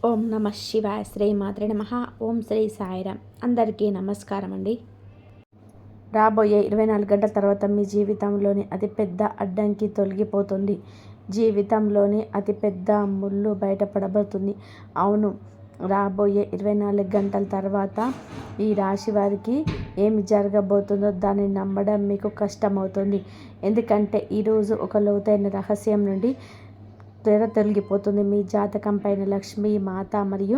ఓం నమ శివాయ శ్రీ మాత్రే నమ. ఓం శ్రీ సాయిరామ్. అందరికీ నమస్కారం అండి. రాబోయే 24 గంటల తర్వాత మీ జీవితంలోని అతిపెద్ద అడ్డంకి తొలగిపోతుంది. జీవితంలోని అతిపెద్ద ముళ్ళు బయటపడబోతుంది. అవును, రాబోయే 24 గంటల తర్వాత ఈ రాశి వారికి ఏమి జరగబోతుందో దాన్ని నమ్మడం మీకు కష్టమవుతుంది. ఎందుకంటే ఈరోజు ఒక లోతైన రహస్యం నుండి తొలగిపోతుంది. మీ జాతకం పైన లక్ష్మీ మాత మరియు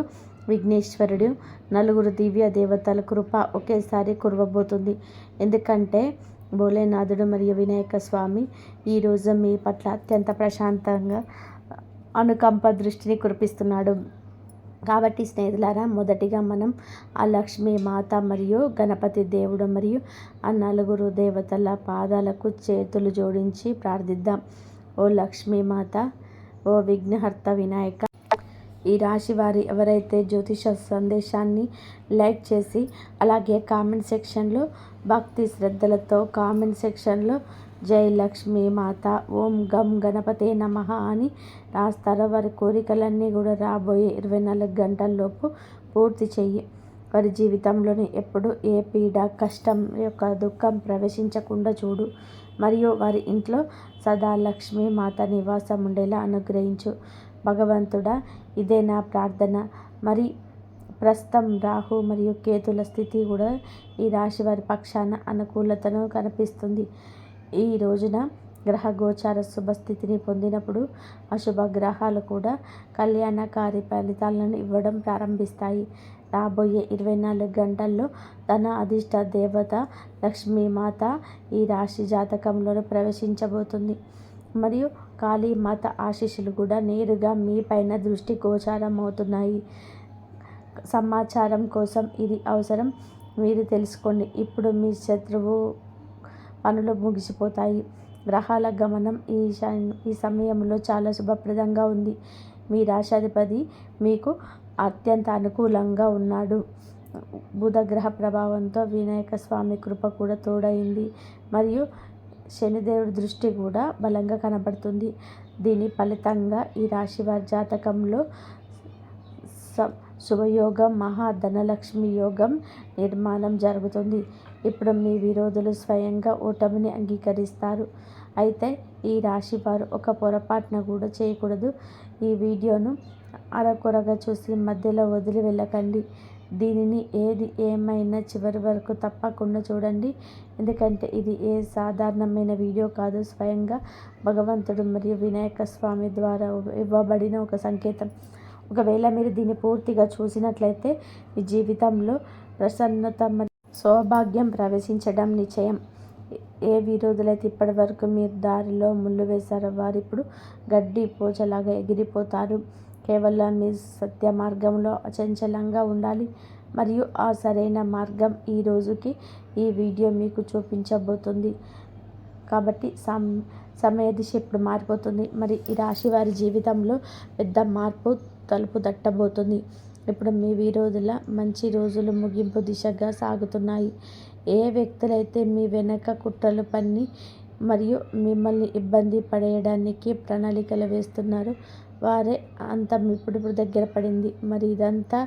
విఘ్నేశ్వరుడు, నలుగురు దివ్య దేవతల కృప ఒకేసారి కురవబోతుంది. ఎందుకంటే భోలేనాథుడు మరియు వినాయక స్వామి ఈరోజు మీ పట్ల అత్యంత ప్రశాంతంగా అనుకంప దృష్టిని కురిపిస్తున్నాడు. కాబట్టి స్నేహితులారా, మొదటిగా మనం ఆ లక్ష్మీ మాత మరియు గణపతి దేవుడు మరియు ఆ నలుగురు దేవతల పాదాలకు చేతులు జోడించి ప్రార్థిద్దాం. ఓ లక్ష్మీ మాత, ఓ విఘ్నహర్త వినాయక, ఈ రాశి వారి ఎవరైతే జ్యోతిష సందేశాన్ని లైక్ చేసి అలాగే కామెంట్ సెక్షన్లో భక్తి శ్రద్ధలతో కామెంట్ సెక్షన్లో జై లక్ష్మీ మాత, ఓం గం గణపతే నమః అని రాస్తారో వారి కోరికలన్నీ కూడా రాబోయే 24 గంటల్లోపు పూర్తి చెయ్యి. వారి జీవితంలోని ఎప్పుడు ఏ పీడ, కష్టం యొక్క దుఃఖం ప్రవేశించకుండా చూడు. మరియు వారి ఇంట్లో సదా లక్ష్మీ మాత నివాసం ఉండేలా అనుగ్రహించు. భగవంతుడా, ఇదే నా ప్రార్థన. మరి ప్రస్తుతం రాహు మరియు కేతుల స్థితి కూడా ఈ రాశి వారి పక్షాన అనుకూలతను కనిపిస్తుంది. ఈ రోజున గ్రహ గోచార శుభస్థితిని పొందినప్పుడు అశుభ గ్రహాలు కూడా కళ్యాణకారి ఫలితాలను ఇవ్వడం ప్రారంభిస్తాయి. రాబోయే 24 గంటల్లో ధన అధిష్ట దేవత లక్ష్మీమాత ఈ రాశి జాతకంలో ప్రవేశించబోతుంది. మరియు కాళీమాత ఆశీస్సులు కూడా నేరుగా మీ పైన దృష్టి గోచారం అవుతున్నాయి. సమాచారం కోసం ఇది అవసరం, మీరు తెలుసుకోండి. ఇప్పుడు మీ శత్రువు పనులు ముగిసిపోతాయి. గ్రహాల గమనం ఈ సమయంలో చాలా శుభప్రదంగా ఉంది. మీ రాశాధిపతి మీకు అత్యంత అనుకూలంగా ఉన్నాడు. బుధ గ్రహ ప్రభావంతో వినాయక స్వామి కృప కూడా తోడైంది. మరియు శనిదేవుడి దృష్టి కూడా బలంగా కనబడుతుంది. దీని ఫలితంగా ఈ రాశి వారి జాతకంలో శుభయోగం, మహాధనలక్ష్మి యోగం నిర్మాణం జరుగుతుంది. ఇప్పుడు మీ విరోధులు స్వయంగా ఓటమిని అంగీకరిస్తారు. అయితే ఈ రాశి వారు ఒక పొరపాటున కూడా చేయకూడదు. ఈ వీడియోను అరకొరగా చూసి మధ్యలో వదిలి వెళ్ళకండి. దీనిని ఏది ఏమైనా చివరి వరకు తప్పకుండా చూడండి. ఎందుకంటే ఇది ఏ సాధారణమైన వీడియో కాదు, స్వయంగా భగవంతుడు మరియు వినాయక స్వామి ద్వారా ఇవ్వబడిన ఒక సంకేతం. ఒకవేళ మీరు దీన్ని పూర్తిగా చూసినట్లయితే మీ జీవితంలో ప్రసన్నత మరియు సౌభాగ్యం ప్రవేశించడం నిశ్చయం. ఏ విరోధులైతే ఇప్పటి వరకు మీరు దారిలో ముళ్ళు వేశారో వారు ఇప్పుడు గడ్డి పోచలాగా ఎగిరిపోతారు. కేవలం మీ సత్య మార్గంలో అచంచలంగా ఉండాలి. మరియు ఆ సరైన మార్గం ఈ రోజుకి ఈ వీడియో మీకు చూపించబోతుంది. కాబట్టి సమయ దిశ ఇప్పుడు మారిపోతుంది. మరి ఈ రాశి వారి జీవితంలో పెద్ద మార్పు తలుపు తట్టబోతుంది. ఇప్పుడు మీ విరోధుల మంచి రోజులు ముగింపు దిశగా సాగుతున్నాయి. ఏ వ్యక్తులైతే మీ వెనక కుట్రలు పన్ని మరియు మిమ్మల్ని ఇబ్బంది పడేయడానికి ప్రణాళికలు వేస్తున్నారు వారే అంతం ఇప్పుడు దగ్గర పడింది. మరి ఇదంతా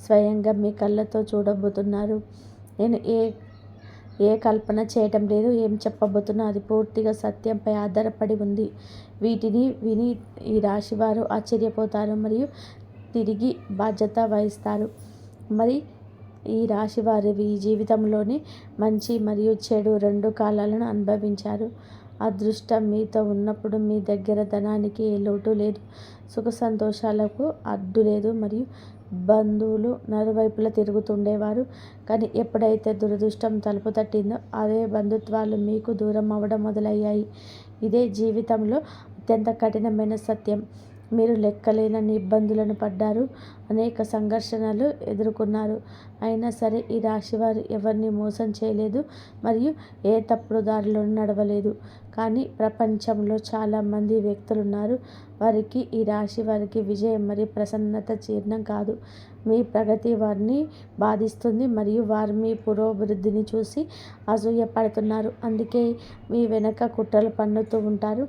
స్వయంగా మీ కళ్ళతో చూడబోతున్నారు. నేను ఏ కల్పన చేయటం లేదు. ఏం చెప్పబోతున్నా అది పూర్తిగా సత్యంపై ఆధారపడి ఉంది. వీటిని విని ఈ రాశివారు ఆశ్చర్యపోతారు మరియు తిరిగి బాధ్యత వహిస్తారు. మరి ఈ రాశి వారి జీవితంలోని మంచి మరియు చెడు రెండు కాలాలను అనుభవించారు. అదృష్టం మీతో ఉన్నప్పుడు మీ దగ్గర ధనానికి ఏ లోటు లేదు, సుఖ సంతోషాలకు అడ్డు లేదు మరియు బంధువులు నలువైపులా తిరుగుతుండేవారు. కానీ ఎప్పుడైతే దురదృష్టం తలుపు తట్టిందో అదే బంధుత్వాలు మీకు దూరం అవ్వడం మొదలయ్యాయి. ఇదే జీవితంలో అత్యంత కఠినమైన సత్యం. మీరు లెక్కలేనన్ని ఇబ్బందులను పడ్డారు, అనేక సంఘర్షణలు ఎదుర్కొన్నారు. అయినా సరే ఈ రాశివారు ఎవరిని మోసం చేయలేదు మరియు ఏ తప్పుడు దారిలో నడవలేదు. కానీ ప్రపంచంలో చాలామంది వ్యక్తులు ఉన్నారు. వారికి ఈ రాశి వారికి విజయం మరియు ప్రసన్నత జీర్ణం కాదు. మీ ప్రగతి వారిని బాధిస్తుంది మరియు వారు మీ పురోభివృద్ధిని చూసి అసూయ పడుతున్నారు. అందుకే మీ వెనక కుట్రలు పన్నుతూ ఉంటారు.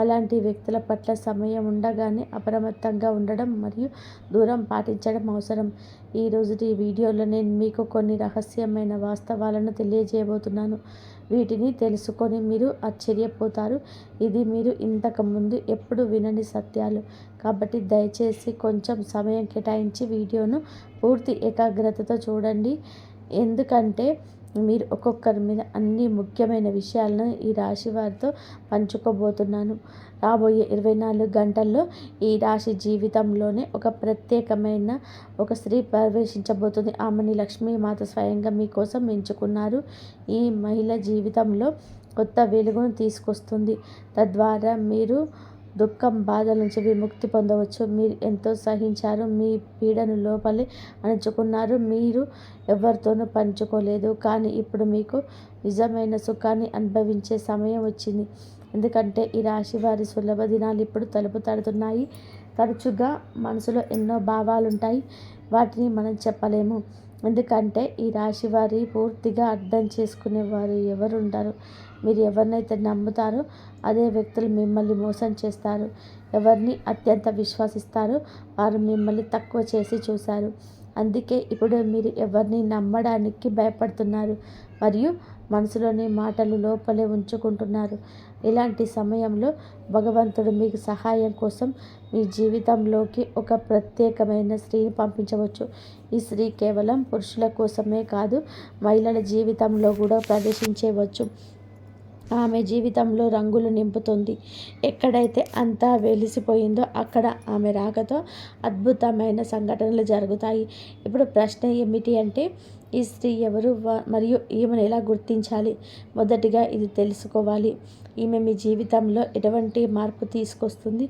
అలాంటి వ్యక్తుల పట్ల సమయం ఉండగానే అప్రమత్తంగా ఉండడం మరియు దూరం పాటించడం అవసరం. ఈరోజు ఈ వీడియోలో నేను మీకు కొన్ని రహస్యమైన వాస్తవాలను తెలియజేయబోతున్నాను. వీటిని తెలుసుకొని మీరు ఆశ్చర్యపోతారు. ఇది మీరు ఇంతకుముందు ఎప్పుడు వినని సత్యాలు. కాబట్టి దయచేసి కొంచెం సమయం కేటాయించి వీడియోను పూర్తి ఏకాగ్రతతో చూడండి. ఎందుకంటే మీరు ఒక్కొక్కరి మీద అన్ని ముఖ్యమైన విషయాలను ఈ రాశి వారితో పంచుకోబోతున్నాను. రాబోయే 24 గంటల్లో ఈ రాశి జీవితంలోనే ఒక ప్రత్యేకమైన ఒక స్త్రీ ప్రవేశించబోతుంది. ఆమెని లక్ష్మీమాత స్వయంగా మీకోసం ఎంచుకున్నారు. ఈ మహిళ జీవితంలో కొత్త వెలుగును తీసుకొస్తుంది. తద్వారా మీరు దుఃఖం, బాధల నుంచి విముక్తి పొందవచ్చు. మీరు ఎంతో సహించారు. మీ పీడను లోపలే అణుచుకున్నారు. మీరు ఎవరితోనూ పంచుకోలేదు. కానీ ఇప్పుడు మీకు నిజమైన సుఖాన్ని అనుభవించే సమయం వచ్చింది. ఎందుకంటే ఈ రాశి వారి సులభ దినాలు ఇప్పుడు తలుపు తడుతున్నాయి. తరచుగా మనసులో ఎన్నో భావాలుంటాయి. వాటిని మనం చెప్పలేము. ఎందుకంటే ఈ రాశి వారి పూర్తిగా అర్థం చేసుకునేవారు ఎవరుంటారు. మీరు ఎవరినైతే నమ్ముతారో అదే వ్యక్తులు మిమ్మల్ని మోసం చేస్తారు. ఎవరిని అత్యంత విశ్వసిస్తారో వారు మిమ్మల్ని తక్కువ చేసి చూశారు. అందుకే ఇప్పుడు మీరు ఎవరిని నమ్మడానికి భయపడుతున్నారు మరియు మనసులోని మాటలు లోపలే ఉంచుకుంటున్నారు. ఇలాంటి సమయంలో భగవంతుడు మీకు సహాయం కోసం మీ జీవితంలోకి ఒక ప్రత్యేకమైన స్త్రీని పంపించవచ్చు. ఈ స్త్రీ కేవలం పురుషుల కోసమే కాదు, మహిళల జీవితంలో కూడా ప్రవేశించవచ్చు. ఆమె జీవితంలో రంగులు నింపుతుంది. ఎక్కడైతే అంతా వెలిసిపోయిందో అక్కడ ఆమె రాకతో అద్భుతమైన సంఘటనలు జరుగుతాయి. ఇప్పుడు ప్రశ్న ఏమిటి అంటే, ఈ స్త్రీ ఎవరు మరియు ఈమెను ఎలా గుర్తించాలి? మొదటిగా ఇది తెలుసుకోవాలి. ఈమె మీ జీవితంలో ఎటువంటి మార్పు తీసుకొస్తుంది,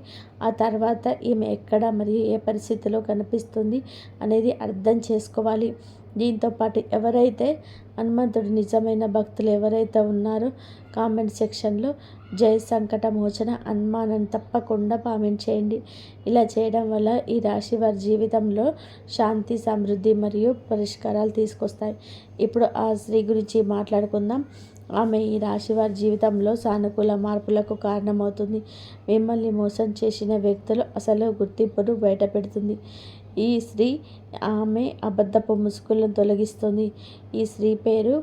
ఆ తర్వాత ఈమె ఎక్కడ మరియు ఏ పరిస్థితిలో కనిపిస్తుంది అనేది అర్థం చేసుకోవాలి. దీంతోపాటు ఎవరైతే హనుమంతుడు నిజమైన భక్తులు ఎవరైతే ఉన్నారో కామెంట్ సెక్షన్లో జై సంకట మోచన హనుమాన్ తప్పకుండా కామెంట్ చేయండి. ఇలా చేయడం వల్ల ఈ రాశి వారి జీవితంలో శాంతి, సమృద్ధి మరియు పరిష్కారాలు తీసుకొస్తాయి. ఇప్పుడు ఆ స్త్రీ గురించి మాట్లాడుకుందాం. ఆమె ఈ రాశి వారి జీవితంలో సానుకూల మార్పులకు కారణమవుతుంది. మిమ్మల్ని మోసం చేసిన వ్యక్తులు అసలు గుర్తింపును బయటపెడుతుంది. ఈ స్త్రీ ఆమె అబద్ధపు ముసుగులను తొలగిస్తుంది. ఈ స్త్రీ పేరు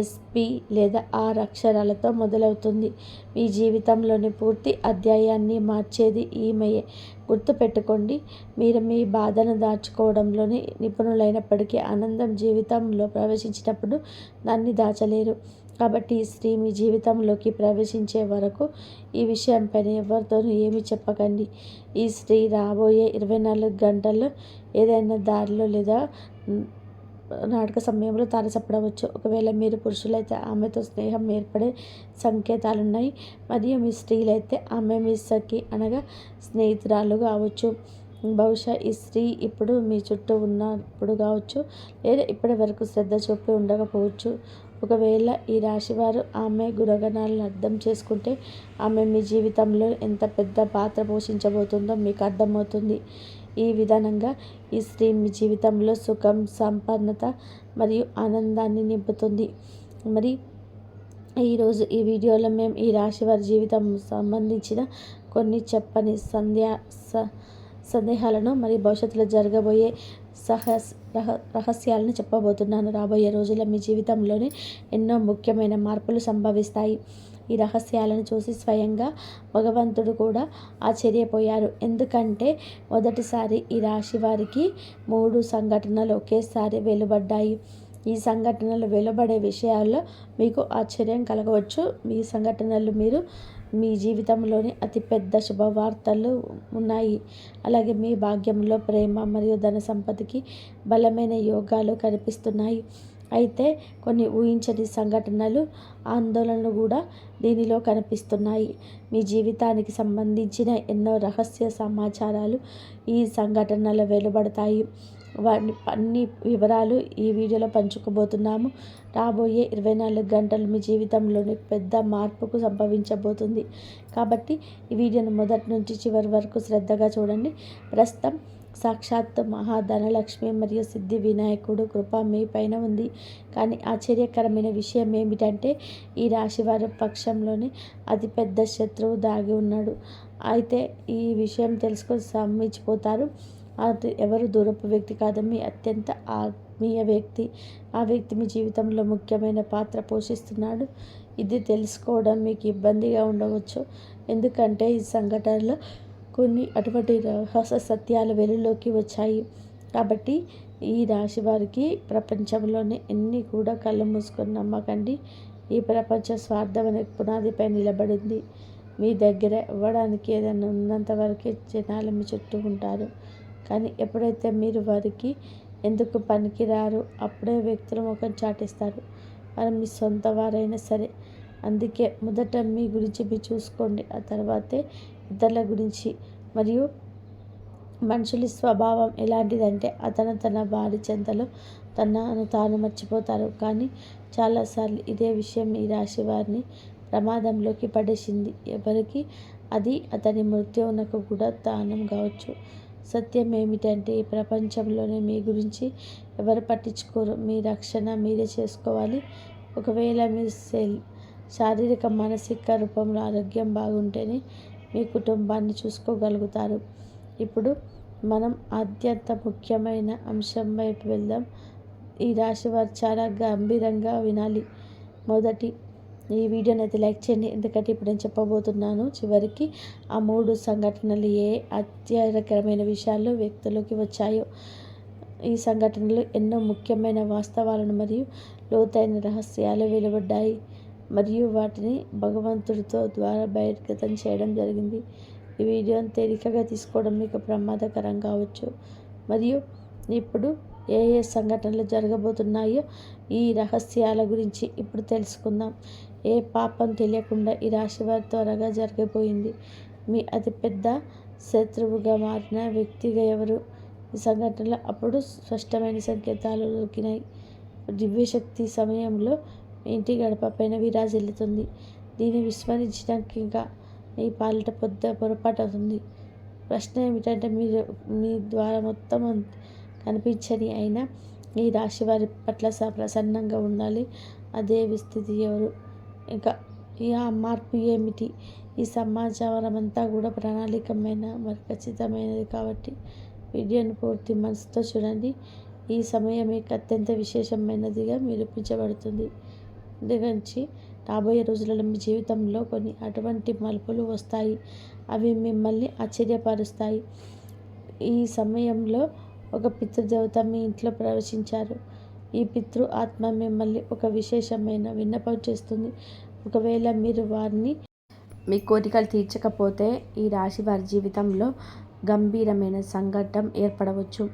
SP లేదా 6 అక్షరాలతో మొదలవుతుంది. మీ జీవితంలోని పూర్తి అధ్యాయాన్ని మార్చేది ఈమెయే. గుర్తుపెట్టుకోండి, మీరు మీ బాధను దాచుకోవడంలోనే నిపుణులైనప్పటికీ ఆనందం జీవితంలో ప్రవేశించినప్పుడు దాన్ని దాచలేరు. కాబట్టి ఈ స్త్రీ మీ జీవితంలోకి ప్రవేశించే వరకు ఈ విషయంపైన ఎవరితోనూ ఏమీ చెప్పకండి. ఈ స్త్రీ రాబోయే 24 గంటల్లో ఏదైనా దారిలో లేదా నాటక సమయంలో తారసపడవచ్చు. ఒకవేళ మీరు పురుషులైతే ఆమెతో స్నేహం ఏర్పడే సంకేతాలున్నాయి మరియు మీ స్త్రీలైతే ఆమె మీ సఖి అనగా స్నేహితురాలు కావచ్చు. బహుశా ఈ స్త్రీ ఇప్పుడు మీ చుట్టూ ఉన్నప్పుడు కావచ్చు, లేదా ఇప్పటి వరకు శ్రద్ధ చూపి ఉండకపోవచ్చు. ఒకవేళ ఈ రాశివారు ఆమె గుణగణాలను అర్థం చేసుకుంటే ఆమె మీ జీవితంలో ఎంత పెద్ద పాత్ర పోషించబోతుందో మీకు అర్థమవుతుంది. ఈ విధానంగా ఈ స్త్రీ మీ జీవితంలో సుఖం, సంపన్నత మరియు ఆనందాన్ని నింపుతుంది. మరి ఈరోజు ఈ వీడియోలో మేము ఈ రాశి వారి జీవితం సంబంధించిన కొన్ని చెప్పని సందేహాలను మరియు భవిష్యత్తులో జరగబోయే రహస్యాలను చెప్పబోతున్నాను. రాబోయే రోజుల్లో మీ జీవితంలోనే ఎన్నో ముఖ్యమైన మార్పులు సంభవిస్తాయి. ఈ రహస్యాలను చూసి స్వయంగా భగవంతుడు కూడా ఆశ్చర్యపోయారు. ఎందుకంటే మొదటిసారి ఈ రాశి వారికి 3 సంఘటనలు ఒకేసారి వెలువడ్డాయి. ఈ సంఘటనలు వెలువడే విషయాల్లో మీకు ఆశ్చర్యం కలగవచ్చు. ఈ సంఘటనలు మీ జీవితంలోని అతిపెద్ద శుభవార్తలు ఉన్నాయి. అలాగే మీ భాగ్యంలో ప్రేమ మరియు ధన సంపదకి బలమైన యోగాలు కనిపిస్తున్నాయి. అయితే కొన్ని ఊహించని సంఘటనలు, ఆందోళనలు కూడా దీనిలో కనిపిస్తున్నాయి. మీ జీవితానికి సంబంధించిన ఎన్నో రహస్య సమాచారాలు ఈ సంఘటనలు వెలువడతాయి. అన్ని వివరాలు ఈ వీడియోలో పంచుకోబోతున్నాము. రాబోయే 24 గంటలు మీ జీవితంలోని పెద్ద మార్పుకు సంభవించబోతుంది. కాబట్టి ఈ వీడియోను మొదటి నుంచి చివరి వరకు శ్రద్ధగా చూడండి. ప్రస్తుతం సాక్షాత్ మహాధనలక్ష్మి మరియు సిద్ధి వినాయకుడు కృప మీ పైన ఉంది. కానీ ఆశ్చర్యకరమైన విషయం ఏమిటంటే ఈ రాశివారి పక్షంలోనే అతిపెద్ద శత్రువు దాగి ఉన్నాడు. అయితే ఈ విషయం తెలుసుకొని సమ్మించిపోతారు. అది ఎవరు దూరపు వ్యక్తి కాదు, మీ అత్యంత ఆత్మీయ వ్యక్తి. ఆ వ్యక్తి మీ జీవితంలో ముఖ్యమైన పాత్ర పోషిస్తున్నాడు. ఇది తెలుసుకోవడం మీకు ఇబ్బందిగా ఉండవచ్చు, ఎందుకంటే ఈ సంఘటనలో కొన్ని అటువంటి రహస్య సత్యాలు వెలుగులోకి వచ్చాయి. కాబట్టి ఈ రాశి వారికి ప్రపంచంలోనే ఎన్ని కూడా కళ్ళు మూసుకొని నమ్మకండి. ఈ ప్రపంచ స్వార్థం అనే పునాదిపై నిలబడింది. మీ దగ్గర ఇవ్వడానికి ఏదైనా ఉన్నంత వరకే జనాలు మీ చుట్టూ ఉంటారు. కానీ ఎప్పుడైతే మీరు వారికి ఎందుకు పనికిరారు అప్పుడే వ్యక్తులు ముఖం చాటిస్తారు. వారు మీ సొంత వారైనా సరే. అందుకే మొదట మీ గురించి మీరు చూసుకోండి, ఆ తర్వాతే ఇతరుల గురించి. మరియు మనుషుల స్వభావం ఎలాంటిదంటే అతను తన భార్య చెంతలో తనను తాను మర్చిపోతారు. కానీ చాలాసార్లు ఇదే విషయం ఈ రాశి వారిని ప్రమాదంలోకి పడేసింది. ఎవరికి అది అతని మృత్యువునకు కూడా దానం కావచ్చు. సత్యం ఏమిటంటే ఈ ప్రపంచంలోనే మీ గురించి ఎవరు పట్టించుకోరు. మీ రక్షణ మీరే చేసుకోవాలి. ఒకవేళ మీరు శారీరక మానసిక రూపంలో ఆరోగ్యం బాగుంటేనే మీ కుటుంబాన్ని చూసుకోగలుగుతారు. ఇప్పుడు మనం అత్యంత ముఖ్యమైన అంశం వైపు వెళ్దాం. ఈ రాశి వారు చాలా గంభీరంగా వినాలి. మొదటి ఈ వీడియోని అయితే లైక్ చేయండి, ఎందుకంటే ఇప్పుడు నేను చెప్పబోతున్నాను చివరికి ఆ 3 సంఘటనలు ఏ ఆశ్చర్యకరమైన విషయాలు వ్యక్తులకి వచ్చాయో. ఈ సంఘటనలు ఎన్నో ముఖ్యమైన వాస్తవాలను మరియు లోతైన రహస్యాలు వెలువడ్డాయి, మరియు వాటిని భగవంతుడితో ద్వారా బహిర్గతం చేయడం జరిగింది. ఈ వీడియోని తేలికగా తీసుకోవడం మీకు ప్రమాదకరం కావచ్చు. మరియు ఇప్పుడు ఏ సంఘటనలు జరగబోతున్నాయో ఈ రహస్యాల గురించి ఇప్పుడు తెలుసుకుందాం. ఏ పాపం తెలియకుండా ఈ రాశి వారి త్వరగా జరిగిపోయింది. మీ అతిపెద్ద శత్రువుగా మారిన వ్యక్తిగా ఎవరు? ఈ సంఘటనలో అప్పుడు స్పష్టమైన సంకేతాలు దొరికినాయి. దివ్యశక్తి సమయంలో మీ ఇంటి గడప పైన విరాజిల్లుతుంది. దీన్ని విస్మరించడానికి ఇంకా మీ పాలిట పొరపాటు అవుతుంది. ప్రశ్న ఏమిటంటే మీరు మీ ద్వారా మొత్తం కనిపించని అయినా ఈ రాశి వారి పట్ల ప్రసన్నంగా ఉండాలి. అదే విస్థితి ఎవరు? ఇంకా ఆ మార్పు ఏమిటి? ఈ సమాచారం అంతా కూడా ప్రణాళికమైన మరి ఖచ్చితమైనది. కాబట్టి వీడియోని పూర్తి మనసుతో చూడండి. ఈ సమయం మీకు అత్యంత విశేషమైనదిగా నిరూపించబడుతుంది. ఎందుకంటే రాబోయే రోజులలో మీ జీవితంలో కొన్ని అటువంటి మలుపులు వస్తాయి. అవి మిమ్మల్ని ఆశ్చర్యపరుస్తాయి. ఈ సమయంలో ఒక పితృదేవత మీ ఇంట్లో ప్రవేశించారు. ఈ పితృ ఆత్మ మిమ్మల్ని ఒక విశేషమైన విన్నపం చేస్తుంది. ఒకవేళ మీరు వారిని మీ కోరికలు తీర్చకపోతే ఈ రాశి వారి జీవితంలో గంభీరమైన సంఘటన ఏర్పడవచ్చు.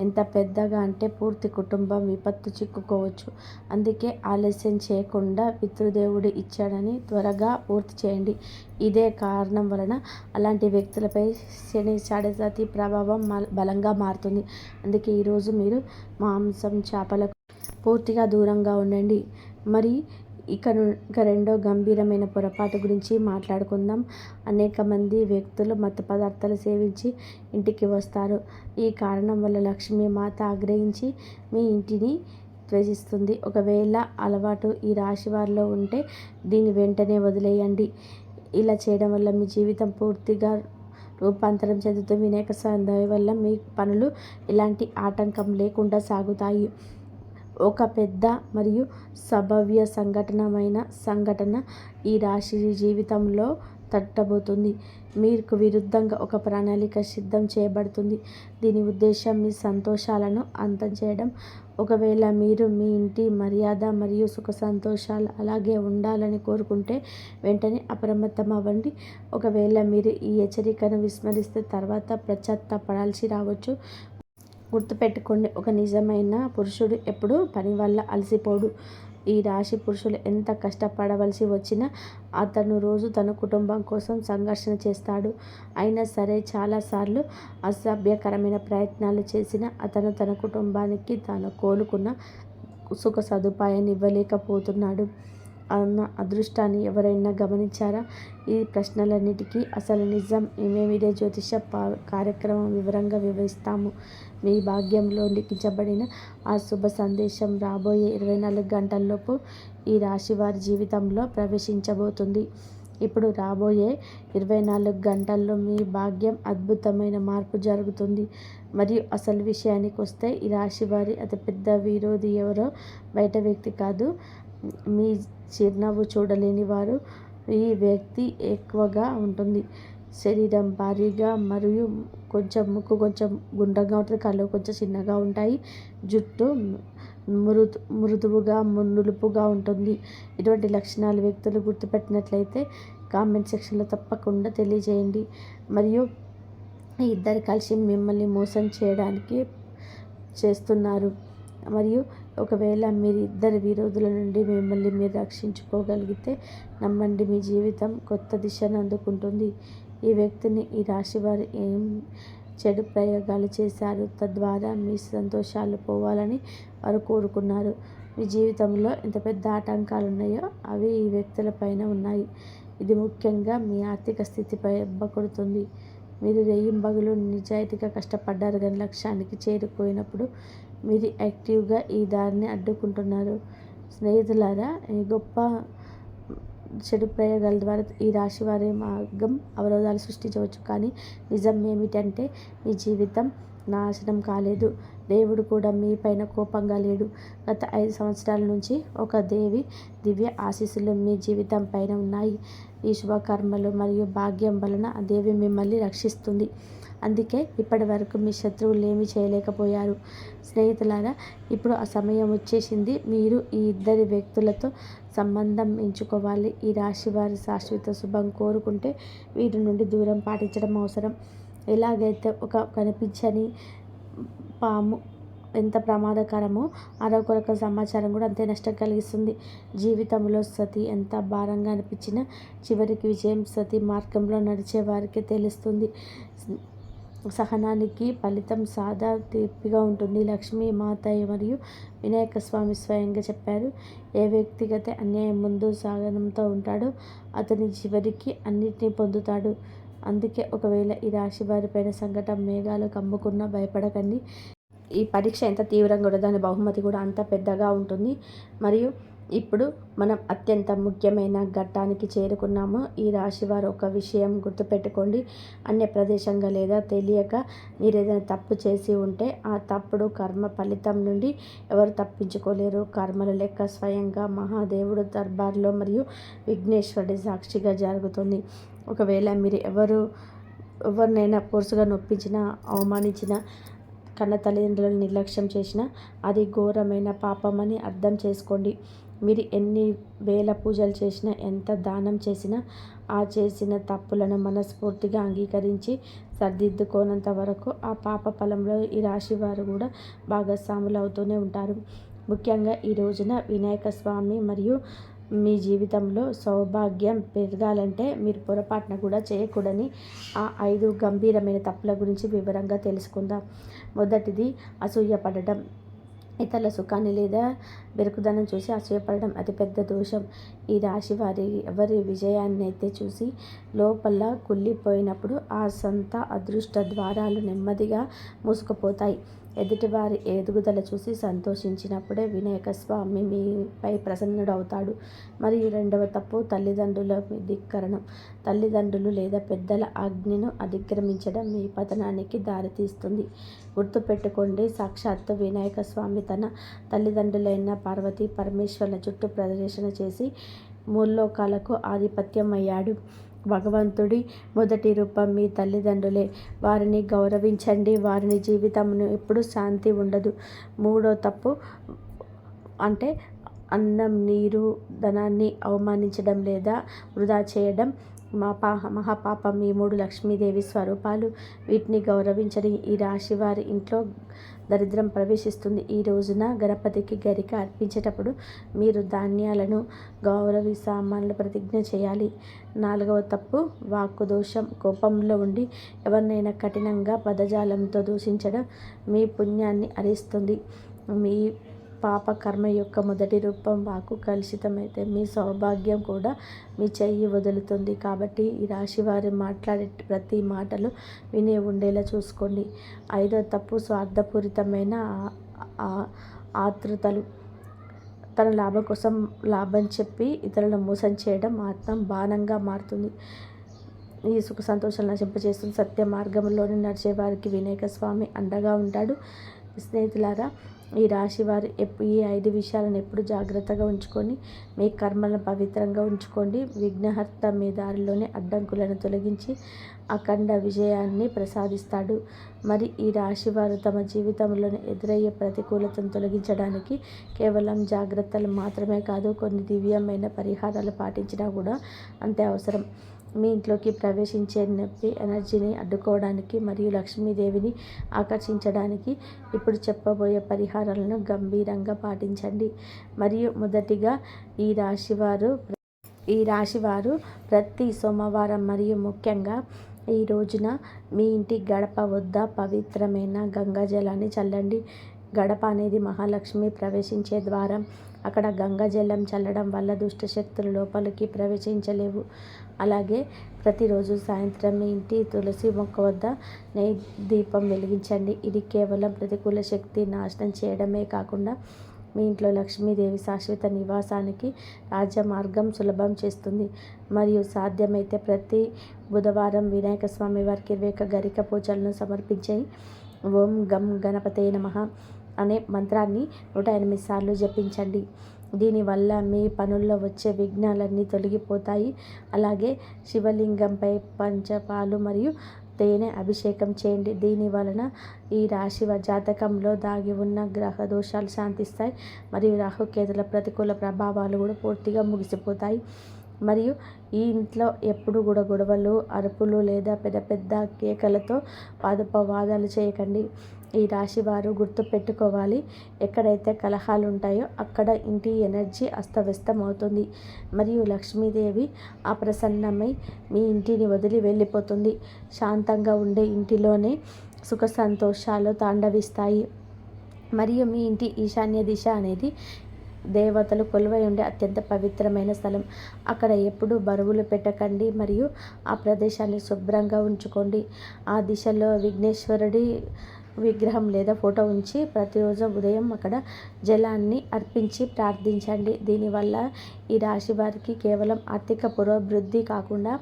ఎంత పెద్దగా అంటే పూర్తి కుటుంబం విపత్తు చిక్కుకోవచ్చు. అందుకే ఆలస్యం చేయకుండా పితృదేవుడు ఇచ్చాడని త్వరగా పూర్తి చేయండి. ఇదే కారణం వలన అలాంటి వ్యక్తులపై శని షాడశక్తి ప్రభావం బలంగా మారుతుంది. అందుకే ఈరోజు మీరు మాంసం చేపలకు పూర్తిగా దూరంగా ఉండండి. మరి ఇక రెండో గంభీరమైన పొరపాటు గురించి మాట్లాడుకుందాం. అనేక మంది వ్యక్తులు మత్తు పదార్థాలు సేవించి ఇంటికి వస్తారు. ఈ కారణం వల్ల లక్ష్మీ మాత ఆగ్రహించి మీ ఇంటిని ద్వేషిస్తుంది. ఒకవేళ అలవాటు ఈ రాశి వారిలో ఉంటే దీన్ని వెంటనే వదిలేయండి. ఇలా చేయడం వల్ల మీ జీవితం పూర్తిగా రూపాంతరం చెందుతూ వినాయక దయ వల్ల మీ పనులు ఎలాంటి ఆటంకం లేకుండా సాగుతాయి. ఒక పెద్ద మరియు సంభావ్య సంఘటన ఈ రాశి జీవితంలో తట్టబోతుంది. మీకు విరుద్ధంగా ఒక ప్రణాళిక సిద్ధం చేయబడుతుంది. దీని ఉద్దేశం మీ సంతోషాలను అంతం చేయడం. ఒకవేళ మీరు మీ ఇంటి మర్యాద మరియు సుఖ సంతోషాలు అలాగే ఉండాలని కోరుకుంటే వెంటనే అప్రమత్తం అవ్వండి. ఒకవేళ మీరు ఈ హెచ్చరికను విస్మరిస్తే తర్వాత పశ్చాత్తాపడాల్సి రావచ్చు. గుర్తుపెట్టుకోండి, ఒక నిజమైన పురుషుడు ఎప్పుడు పని వల్ల అలసిపోడు. ఈ రాశి పురుషులు ఎంత కష్టపడవలసి వచ్చినా అతను రోజు తన కుటుంబం కోసం సంఘర్షణ చేస్తాడు. అయినా సరే చాలాసార్లు అసభ్యకరమైన ప్రయత్నాలు చేసిన అతను తన కుటుంబానికి తాను కోలుకున్న సుఖ సదుపాయాన్ని ఇవ్వలేకపోతున్నాడు. అన్న అదృష్టాన్ని ఎవరైనా గమనించారా? ఈ ప్రశ్నలన్నిటికీ అసలు నిజం మేమిదే జ్యోతిష కార్యక్రమం వివరంగా వివరిస్తాము. మీ భాగ్యంలో లిఖించబడిన ఆ శుభ సందేశం రాబోయే 24 గంటల్లోపు ఈ రాశి వారి జీవితంలో ప్రవేశించబోతుంది. ఇప్పుడు రాబోయే 24 గంటల్లో మీ భాగ్యం అద్భుతమైన మార్పు జరుగుతుంది. మరియు అసలు విషయానికి వస్తే ఈ రాశి వారి అతిపెద్ద విరోధి ఎవరో బయట వ్యక్తి కాదు, మీ చిరునవ్వు చూడలేని వారు. ఈ వ్యక్తి ఎక్కువగా ఉంటుంది. శరీరం భారీగా మరియు ముక్కు కొంచెం గుండ్రంగా ఉంటుంది, కళ్ళు కొంచెం చిన్నగా ఉంటాయి, జుట్టు మృదువుగా నులుపుగా ఉంటుంది. ఇటువంటి లక్షణాలు వ్యక్తులు గుర్తుపెట్టినట్లయితే కామెంట్ సెక్షన్లో తప్పకుండా తెలియజేయండి. మరియు ఈ ఇద్దరు కలిసి మిమ్మల్ని మోసం చేయడానికి చేస్తున్నారు. మరియు ఒకవేళ మీరు ఇద్దరు విరోధుల నుండి మిమ్మల్ని మీరు రక్షించుకోగలిగితే నమ్మండి, మీ జీవితం కొత్త దిశను అందుకుంటుంది. ఈ వ్యక్తిని ఈ రాశి వారు ఏం చెడు ప్రయోగాలు చేశారు, తద్వారా మీ సంతోషాలు పోవాలని వారు కోరుకున్నారు. మీ జీవితంలో ఎంత పెద్ద ఆటంకాలు ఉన్నాయో అవి ఈ వ్యక్తుల పైన ఉన్నాయి. ఇది ముఖ్యంగా మీ ఆర్థిక స్థితిపై కొడుతుంది. మీరు రేయింబగలు నిజాయితీగా కష్టపడ్డారు, కానీ లక్ష్యానికి చేరుకోయినప్పుడు మీరు యాక్టివ్గా ఈ దారిని అడ్డుకుంటున్నారు. స్నేహితులారా, ఈ గొప్ప చెడు ప్రయోగాల ద్వారా ఈ రాశి వారి మార్గం అవరోధాలు సృష్టించవచ్చు. కానీ నిజం ఏమిటంటే మీ జీవితం నాశనం కాలేదు. దేవుడు కూడా మీ పైన కోపంగా లేడు. గత 5 సంవత్సరాల నుంచి ఒక దేవి దివ్య ఆశీస్సులు మీ జీవితం పైన ఉన్నాయి. ఈ శుభకర్మలు మరియు భాగ్యం వలన ఆ దేవి మిమ్మల్ని రక్షిస్తుంది. అందుకే ఇప్పటి వరకు మీ శత్రువులు ఏమీ చేయలేకపోయారు. స్నేహితులారా, ఇప్పుడు ఆ సమయం వచ్చేసింది. మీరు ఈ ఇద్దరి వ్యక్తులతో సంబంధం ఎంచుకోవాలి. ఈ రాశి వారి శాశ్వత శుభం కోరుకుంటే వీరి నుండి దూరం పాటించడం అవసరం. ఎలాగైతే ఒక కనిపించని పాము ఎంత ప్రమాదకరమో ఆరోగ్యకర సమాచారం కూడా అంతే నష్టం కలిగిస్తుంది. జీవితంలో సతి ఎంత భారంగా అనిపించినా చివరికి విజయం సతి మార్గంలో నడిచే వారికే తెలుస్తుంది. సహనానికి ఫలితం సాదా తీపిగా ఉంటుంది. లక్ష్మీ మాతయ్య మరియు వినాయక స్వామి స్వయంగా చెప్పారు, ఏ వ్యక్తిగత అన్యాయం ముందు సాగనంతో ఉంటాడో అతని చివరికి అన్నిటినీ పొందుతాడు. అందుకే ఒకవేళ ఈ రాశి వారిపైన సంకటం మేఘాలు కమ్ముకున్నా భయపడకండి. ఈ పరీక్ష ఎంత తీవ్రంగా కూడా దాని బహుమతి కూడా అంత పెద్దగా ఉంటుంది. మరియు ఇప్పుడు మనం అత్యంత ముఖ్యమైన ఘట్టానికి చేరుకున్నాము. ఈ రాశి వారు ఒక విషయం గుర్తుపెట్టుకోండి, అన్య ప్రదేశంగా లేదా తెలియక మీరు ఏదైనా తప్పు చేసి ఉంటే ఆ తప్పుడు కర్మ ఫలితం నుండి ఎవరు తప్పించుకోలేరు. కర్మల లెక్క స్వయంగా మహాదేవుడు దర్బార్లో మరియు విఘ్నేశ్వరుడి సాక్షిగా జరుగుతుంది. ఒకవేళ మీరు ఎవరినైనా పోర్సుగా నొప్పించినా, అవమానించినా, కన్న తల్లిదండ్రులను నిర్లక్ష్యం చేసినా అది ఘోరమైన పాపమని అర్థం చేసుకోండి. మీరు ఎన్ని వేల పూజలు చేసినా, ఎంత దానం చేసినా ఆ చేసిన తప్పులను మనస్ఫూర్తిగా అంగీకరించి సరిదిద్దుకోనంత వరకు ఆ పాప ఫలంలో ఈ రాశి వారు కూడా భాగస్వాములు అవుతూనే ఉంటారు. ముఖ్యంగా ఈ రోజున వినాయక స్వామి మరియు మీ జీవితంలో సౌభాగ్యం పెరగాలంటే మీరు పొరపాటున కూడా చేయకూడని ఆ 5 గంభీరమైన తప్పుల గురించి వివరంగా తెలుసుకుందాం. మొదటిది అసూయపడడం. ఇతరుల సుఖాన్ని లేదా బెరుకుదనం చూసి అసూయపడడం అతిపెద్ద దోషం. ఈ రాశి ఎవరి విజయాన్ని అయితే చూసి లోపల కుళ్ళిపోయినప్పుడు ఆ సొంత అదృష్ట ద్వారాలు నెమ్మదిగా మూసుకుపోతాయి. ఎదుటివారి ఎదుగుదల చూసి సంతోషించినప్పుడే వినాయక స్వామి మీపై ప్రసన్నుడవుతాడు. మరియు రెండవ తప్పు తల్లిదండ్రుల ధిక్కరణం. తల్లిదండ్రులు లేదా పెద్దల ఆజ్ఞను అతిక్రమించడం మీ పతనానికి దారితీస్తుంది. గుర్తుపెట్టుకోండి, సాక్షాత్తు వినాయక స్వామి తన తల్లిదండ్రులైన పార్వతీ పరమేశ్వర్ల చుట్టూ ప్రదర్శన చేసి ముల్లోకాలకు ఆధిపత్యం అయ్యాడు. భగవంతుడి మొదటి రూపం మీ తల్లిదండ్రులే. వారిని గౌరవించండి. వారిని జీవితంలో ఎప్పుడూ శాంతి ఉండదు. మూడో తప్పు అంటే అన్నం, నీరు, ధనాన్ని అవమానించడం లేదా వృధా చేయడం మహాపాపం. ఈ 3 లక్ష్మీదేవి స్వరూపాలు. వీటిని గౌరవించని ఈ రాశి వారి ఇంట్లో దరిద్రం ప్రవేశిస్తుంది. ఈ రోజున గణపతికి గరిక అర్పించేటప్పుడు మీరు ధాన్యాలను గౌరవి సామాన్లు ప్రతిజ్ఞ చేయాలి. 4వ తప్పు వాక్కు దోషం. కోపంలో ఉండి ఎవరినైనా కఠినంగా పదజాలంతో దూషించడం మీ పుణ్యాన్ని హరిస్తుంది. మీ పాప కర్మ యొక్క మొదటి రూపం వాక్కు కలుషితమైతే మీ సౌభాగ్యం కూడా మీ చెయ్యి వదులుతుంది. కాబట్టి ఈ రాశి వారు మాట్లాడే ప్రతి మాటలు వినే ఉండేలా చూసుకోండి. 5వ తప్పు స్వార్థపూరితమైన ఆతృతలు. తన లాభం కోసం లాభం చెప్పి ఇతరులను మోసం చేయడం ఆత్మ బాణంగా మారుతుంది. ఈ సుఖ సంతోషాలు నశింపజేస్తుంది. సత్య మార్గంలోనే నడిచే వారికి వినాయక స్వామి అండగా ఉంటాడు. స్నేహితులారా, ఈ రాశి వారు ఈ 5 విషయాలను ఎప్పుడు జాగ్రత్తగా ఉంచుకొని మీ కర్మలను పవిత్రంగా ఉంచుకోండి. విఘ్నహర్త మీ దారిలోని అడ్డంకులను తొలగించి అఖండ విజయాన్ని ప్రసాదిస్తాడు. మరి ఈ రాశి వారు తమ జీవితంలోని ఎదురయ్యే ప్రతికూలతను తొలగించడానికి కేవలం జాగ్రత్తలు మాత్రమే కాదు, కొన్ని దివ్యమైన పరిహారాలు పాటించినా కూడా అంతే అవసరం. మీ ఇంట్లోకి ప్రవేశించే నొప్పి ఎనర్జీని అడ్డుకోవడానికి మరియు లక్ష్మీదేవిని ఆకర్షించడానికి ఇప్పుడు చెప్పబోయే పరిహారాలను గంభీరంగా పాటించండి. మరియు మొదటిగా ఈ రాశివారు ప్రతి సోమవారం మరియు ముఖ్యంగా ఈ రోజున మీ ఇంటి గడప వద్ద పవిత్రమైన గంగా జలాన్ని చల్లండి. గడప అనేది మహాలక్ష్మి ప్రవేశించే ద్వారం. అక్కడ గంగా జలం చల్లడం వల్ల దుష్టశక్తులు లోపలికి ప్రవేశించలేవు. అలాగే ప్రతిరోజు సాయంత్రం మీ ఇంటి తులసి మొక్క వద్ద నెయ్యి దీపం వెలిగించండి. ఇది కేవలం ప్రతికూల శక్తి నాశనం చేయడమే కాకుండా మీ ఇంట్లో లక్ష్మీదేవి శాశ్వత నివాసానికి రాజమార్గం సులభం చేస్తుంది. మరియు సాధ్యమైతే ప్రతి బుధవారం వినాయక స్వామి వారికి 21 గరిక పూజలను సమర్పించి ఓం గం గణపతే నమః అనే మంత్రాన్ని 108 సార్లు జపించండి. దీనివల్ల మీ పనుల్లో వచ్చే విఘ్నాలన్నీ తొలగిపోతాయి. అలాగే శివలింగంపై పంచపాలు మరియు తేనె అభిషేకం చేయండి. దీని వలన ఈ రాశి జాతకంలో దాగి ఉన్న గ్రహ దోషాలు శాంతిస్తాయి మరియు రాహుకేతుల ప్రతికూల ప్రభావాలు కూడా పూర్తిగా ముగిసిపోతాయి. మరియు ఈ ఇంట్లో ఎప్పుడు కూడా గొడవలు, అరుపులు లేదా పెద్ద పెద్ద కేకలతో వాదోపవాదాలు చేయకండి. ఈ రాశి వారు గుర్తు పెట్టుకోవాలి, ఎక్కడైతే కలహాలు ఉంటాయో అక్కడ ఇంటి ఎనర్జీ అస్తవ్యస్తం అవుతుంది మరియు లక్ష్మీదేవి అప్రసన్నమై మీ ఇంటిని వదిలి వెళ్ళిపోతుంది. శాంతంగా ఉండే ఇంటిలోనే సుఖ సంతోషాలు తాండవిస్తాయి. మరియు మీ ఇంటి ఈశాన్య దిశ అనేది దేవతలు కొలువై ఉండే అత్యంత పవిత్రమైన స్థలం. అక్కడ ఎప్పుడూ బరువులు పెట్టకండి మరియు ఆ ప్రదేశాన్ని శుభ్రంగా ఉంచుకోండి. ఆ దిశలో విఘ్నేశ్వరుడి విగ్రహం లేదా ఫోటో ఉంచి ప్రతిరోజు ఉదయం అక్కడ జలాన్ని అర్పించి ప్రార్థించండి. దీనివల్ల ఈ రాశి వారికి కేవలం ఆర్థిక పురోభివృద్ధి కాకుండా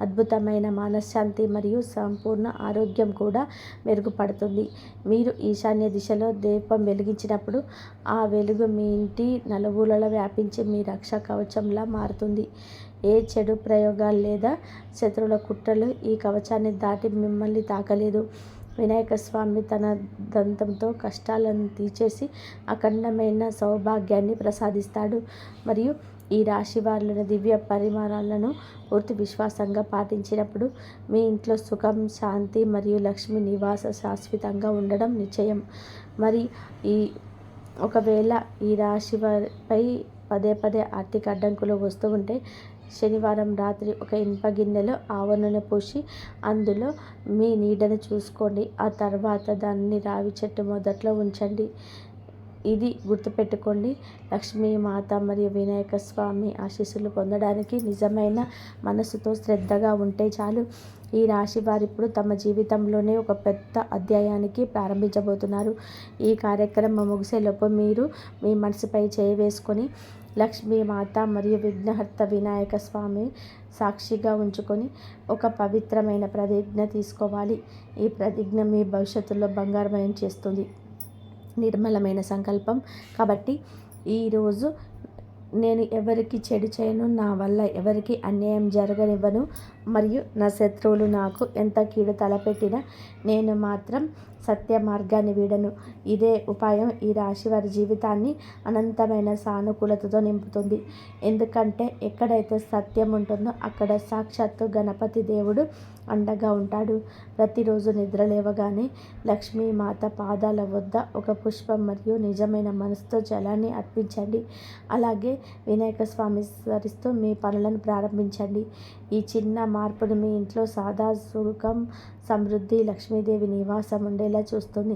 అద్భుతమైన మనశ్శాంతి మరియు సంపూర్ణ ఆరోగ్యం కూడా మెరుగుపడుతుంది. మీరు ఈశాన్య దిశలో దీపం వెలిగించినప్పుడు ఆ వెలుగు మీ ఇంటి నలుమూలలా వ్యాపించి మీ రక్షా కవచంలా మారుతుంది. ఏ చెడు ప్రయోగాలు లేదా శత్రువుల కుట్రలు ఈ కవచాన్ని దాటి మిమ్మల్ని తాకలేదు. వినాయక స్వామి తన దంతంతో కష్టాలను తీర్చేసి అఖండమైన సౌభాగ్యాన్ని ప్రసాదిస్తాడు. మరియు ఈ రాశి వారిలోని దివ్య పరిమాణాలను పూర్తి విశ్వాసంగా పాటించినప్పుడు మీ ఇంట్లో సుఖం, శాంతి మరియు లక్ష్మి నివాస శాశ్వతంగా ఉండడం నిశ్చయం. మరి ఒకవేళ ఈ రాశి వారిపై పదే పదే ఆర్థిక అడ్డంకులు వస్తూ ఉంటే శనివారం రాత్రి ఒక ఇనుప గిన్నెలో ఆవ నూనె పోసి అందులో మీ నీడను చూసుకోండి. ఆ తర్వాత దాన్ని రావి చెట్టు మొదట్లో ఉంచండి. ఇది గుర్తుపెట్టుకోండి, లక్ష్మీ మాత మరియు వినాయక స్వామి ఆశీస్సులు పొందడానికి నిజమైన మనసుతో శ్రద్ధగా ఉంటే చాలు. ఈ రాశి వారు ఇప్పుడు తమ జీవితంలోనే ఒక పెద్ద అధ్యాయానికి ప్రారంభించబోతున్నారు. ఈ కార్యక్రమం ముగిసేలోపు మీరు మీ మనసుపై చేయి వేసుకొని లక్ష్మీ మాత మరియు విఘ్నహర్త వినాయక స్వామి సాక్షిగా ఉంచుకొని ఒక పవిత్రమైన ప్రతిజ్ఞ తీసుకోవాలి. ఈ ప్రతిజ్ఞ మీ భవిష్యత్తులో బంగారమయం చేస్తుంది. నిర్మలమైన సంకల్పం. కాబట్టి ఈరోజు నేను ఎవరికి చెడు చేయను, నా వల్ల ఎవరికి అన్యాయం జరగనివ్వను మరియు నా శత్రువులు నాకు ఎంత కీడు తలపెట్టినా నేను మాత్రం సత్య మార్గాన్ని వీడను. ఇదే ఉపాయం ఈ రాశి వారి జీవితాన్ని అనంతమైన సానుకూలతతో నింపుతుంది. ఎందుకంటే ఎక్కడైతే సత్యం ఉంటుందో అక్కడ సాక్షాత్తు గణపతి దేవుడు అండగా ఉంటాడు. ప్రతిరోజు నిద్ర లేవగానే లక్ష్మీమాత పాదాల వద్ద ఒక పుష్పం మరియు నిజమైన మనసుతో జలాన్ని అర్పించండి. అలాగే వినాయక స్వామి స్మరిస్తూ మీ పనులను ప్రారంభించండి. ఈ చిన్న మార్పును మీ ఇంట్లో సాదా సుఖం, సమృద్ధి, లక్ష్మీదేవి నివాసం ఉండేలా చూస్తుంది.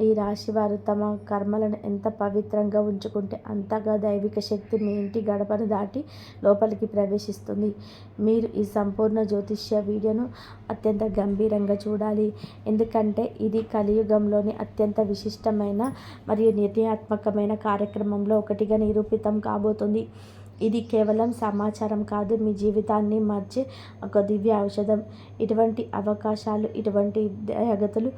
ఈ రాశి వారు తమ కర్మలను ఎంత పవిత్రంగా ఉంచుకుంటే అంతగా దైవిక శక్తి మీ ఇంటి గడపను దాటి లోపలికి ప్రవేశిస్తుంది. మీరు ఈ సంపూర్ణ జ్యోతిష్య వీడియోను అత్యంత గంభీరంగా చూడాలి. ఎందుకంటే ఇది కలియుగంలోని అత్యంత విశిష్టమైన మరియు నిర్ణయాత్మకమైన కార్యక్రమంలో ఒకటిగా నిరూపితం కాబోతుంది. ఇది కేవలం సమాచారం కాదు, మీ జీవితాన్ని మార్చే ఒక దివ్య ఔషధం. ఇటువంటి అవకాశాలు, ఇటువంటి దయగతులు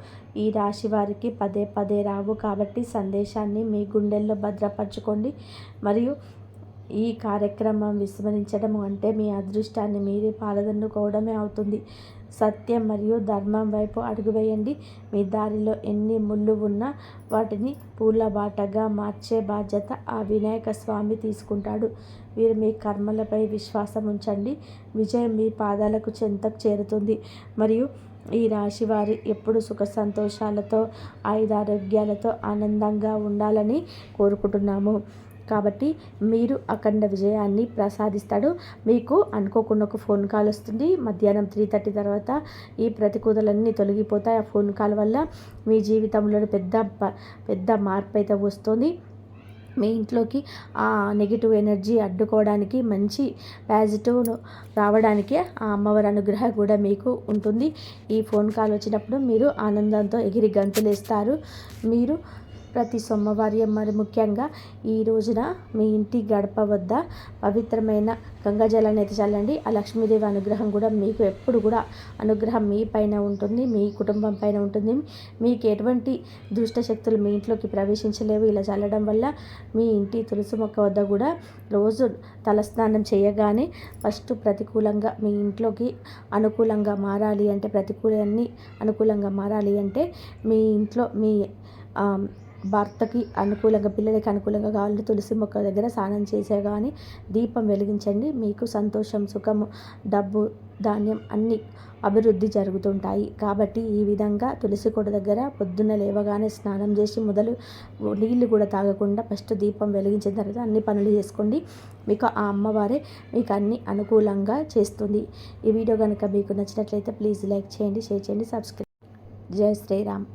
ఈ రాశి వారికి పదే పదే రావు. కాబట్టి సందేశాన్ని మీ గుండెల్లో భద్రపరచుకోండి. మరియు ఈ కార్యక్రమం విస్మరించడం అంటే మీ అదృష్టాన్ని మీరే పాలదన్నుకోవడమే అవుతుంది. సత్యం మరియు ధర్మం వైపు అడుగు వేయండి. మీ దారిలో ఎన్ని ముళ్ళు ఉన్నా వాటిని పూలబాటగా మార్చే బాధ్యత ఆ వినాయక స్వామి తీసుకుంటాడు. మీరు మీ కర్మలపై విశ్వాసం ఉంచండి. విజయం మీ పాదాలకు చెంతకు చేరుతుంది. మరియు ఈ రాశి వారు ఎప్పుడు సుఖ సంతోషాలతో, ఆయురారోగ్యాలతో ఆనందంగా ఉండాలని కోరుకుంటున్నాము. కాబట్టి మీరు అఖండ విజయాన్ని ప్రసాదిస్తాడు. మీకు అనుకోకుండా ఒక ఫోన్ కాల్ వస్తుంది. మధ్యాహ్నం 3:30 తర్వాత ఈ ప్రతికూలలన్నీ తొలగిపోతాయి. ఆ ఫోన్ కాల్ వల్ల మీ జీవితంలో పెద్ద మార్పు అయితే వస్తుంది. మీ ఇంట్లోకి ఆ నెగిటివ్ ఎనర్జీ అడ్డుకోవడానికి, మంచి పాజిటివ్ రావడానికి ఆ అమ్మవారి అనుగ్రహం కూడా మీకు ఉంటుంది. ఈ ఫోన్ కాల్ వచ్చినప్పుడు మీరు ఆనందంతో ఎగిరి గంతులేస్తారు. మీరు ప్రతి సోమవారం మరి ముఖ్యంగా ఈ రోజున మీ ఇంటి గడప వద్ద పవిత్రమైన గంగా జలాన్ని అయితే చల్లండి. ఆ లక్ష్మీదేవి అనుగ్రహం కూడా మీకు ఎప్పుడు కూడా అనుగ్రహం మీ పైన ఉంటుంది, మీ కుటుంబం పైన ఉంటుంది. మీకు ఎటువంటి దుష్ట శక్తులు మీ ఇంట్లోకి ప్రవేశించలేవు. ఇలా చల్లడం వల్ల మీ ఇంటి తులసి మొక్క వద్ద కూడా రోజు తలస్నానం చేయగానే ఫస్ట్ ప్రతికూలంగా మీ ఇంట్లోకి అనుకూలంగా మారాలి అంటే, ప్రతికూలన్నీ అనుకూలంగా మారాలి అంటే మీ ఇంట్లో మీ భర్తకి అనుకూలంగా, పిల్లలకి అనుకూలంగా కావాలంటే తులసి మొక్క దగ్గర స్నానం చేసే కానీ దీపం వెలిగించండి. మీకు సంతోషం, సుఖము, డబ్బు, ధాన్యం అన్నీ అభివృద్ధి జరుగుతుంటాయి. కాబట్టి ఈ విధంగా తులసి కోట దగ్గర పొద్దున్న లేవగానే స్నానం చేసి నీళ్ళు కూడా తాగకుండా ఫస్ట్ దీపం వెలిగించిన తర్వాత అన్ని పనులు చేసుకోండి. మీకు ఆ అమ్మవారే మీకు అన్ని అనుకూలంగా చేస్తుంది. ఈ వీడియో కనుక మీకు నచ్చినట్లయితే ప్లీజ్ లైక్ చేయండి, షేర్ చేయండి, సబ్స్క్రైబ్. జై శ్రీరామ్.